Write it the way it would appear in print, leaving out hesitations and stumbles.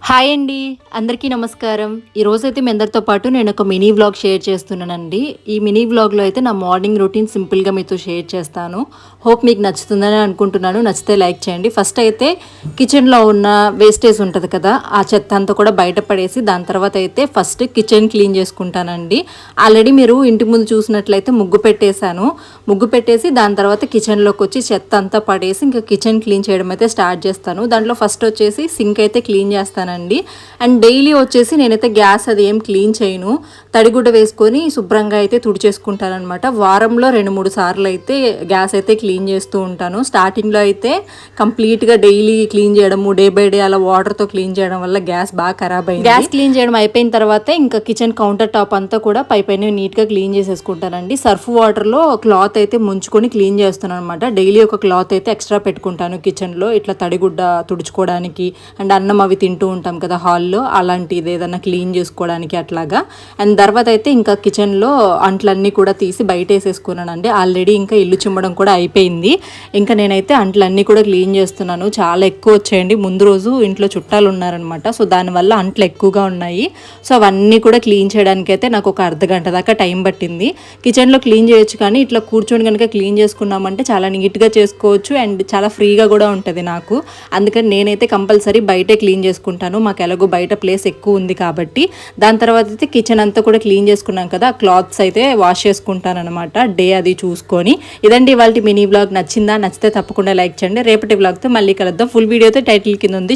Hi అండి, అందరికీ నమస్కారం. ఈరోజైతే మీ అందరితో పాటు నేను ఒక మినీ వ్లాగ్ షేర్ చేస్తున్నానండి. ఈ మినీ వ్లాగ్లో అయితే నా మార్నింగ్ రొటీన్ సింపుల్గా మీతో షేర్ చేస్తాను. హోప్ మీకు నచ్చుతుందని అనుకుంటున్నాను. నచ్చితే లైక్ చేయండి. ఫస్ట్ అయితే కిచెన్లో ఉన్న వేస్టేజ్ ఉంటుంది కదా, ఆ చెత్త అంతా కూడా బయటపడేసి దాని తర్వాత అయితే ఫస్ట్ కిచెన్ క్లీన్ చేసుకుంటానండి. ఆల్రెడీ మీరు ఇంటి ముందు చూసినట్లయితే ముగ్గు పెట్టేసి దాని తర్వాత కిచెన్లోకి వచ్చి చెత్త అంతా పడేసి ఇంకా కిచెన్ క్లీన్ చేయడం అయితే స్టార్ట్ చేస్తాను. దాంట్లో ఫస్ట్ వచ్చేసి సింక్ అయితే క్లీన్ చేస్తాను అండ్ డైలీ వచ్చేసి నేనైతే గ్యాస్ అది ఏం క్లీన్ చేయను, తడిగుడ్డ వేసుకొని శుభ్రంగా అయితే తుడిచేసుకుంటాను అనమాట. వారంలో 2-3 సార్లు అయితే గ్యాస్ అయితే క్లీన్ చేస్తూ ఉంటాను. స్టార్టింగ్లో అయితే కంప్లీట్గా డైలీ క్లీన్ చేయడము, డే బై డే అలా వాటర్తో క్లీన్ చేయడం వల్ల గ్యాస్ బాగా ఖరాబ్ అయింది. గ్యాస్ క్లీన్ చేయడం అయిపోయిన తర్వాత ఇంకా కిచెన్ కౌంటర్ టాప్ అంతా కూడా పైన నీట్గా క్లీన్ చేసేసుకుంటానండి. సర్ఫ్ వాటర్లో క్లాత్ అయితే ముంచుకొని క్లీన్ చేస్తున్నాను అనమాట. డైలీ ఒక క్లాత్ అయితే ఎక్స్ట్రా పెట్టుకుంటాను కిచెన్లో, ఇట్లా తడిగుడ్డ తుడుచుకోవడానికి అండ్ అన్నం అవి తింటూ ఉంటాం కదా హాల్లో, అలాంటిది ఏదైనా క్లీన్ చేసుకోవడానికి అట్లాగా. అండ్ తర్వాత అయితే ఇంకా కిచెన్లో అంట్లన్నీ కూడా తీసి బయట వేసేసుకున్నానండి. ఆల్రెడీ ఇంకా ఇల్లు చిమ్మడం కూడా అయిపోయింది. ఇంకా నేనైతే అంట్లన్నీ కూడా క్లీన్ చేస్తున్నాను. చాలా ఎక్కువ వచ్చాయండి. ముందు రోజు ఇంట్లో చుట్టాలు ఉన్నారనమాట, సో దానివల్ల అంట్లు ఎక్కువగా ఉన్నాయి. సో అవన్నీ కూడా క్లీన్ చేయడానికి అయితే నాకు ఒక అర్ధగంట దాకా టైం పట్టింది. కిచెన్లో క్లీన్ చేయొచ్చు, కానీ ఇట్లా కూర్చొని కనుక క్లీన్ చేసుకున్నామంటే చాలా నీట్గా చేసుకోవచ్చు అండ్ చాలా ఫ్రీగా కూడా ఉంటుంది నాకు. అందుకని నేనైతే కంపల్సరీ బయటే క్లీన్ చేసుకుంటాను. మాకు ఎలాగో బయట ప్లేస్ ఎక్కువ ఉంది కాబట్టి. దాని తర్వాత అయితే కిచెన్ అంతా కూడా క్లీన్ చేసుకున్నాం కదా, క్లాత్స్ అయితే వాష్ చేసుకుంటాను అనమాట, డే అది చూసుకొని. ఇదండి ఇవాళ మినీ వ్లాగ్. నచ్చితే తప్పకుండా లైక్ చేయండి. రేపటి వ్లాగ్తో మళ్ళీ కలుద్దాం. ఫుల్ వీడియో అయితే టైటిల్ కింద ఉంది.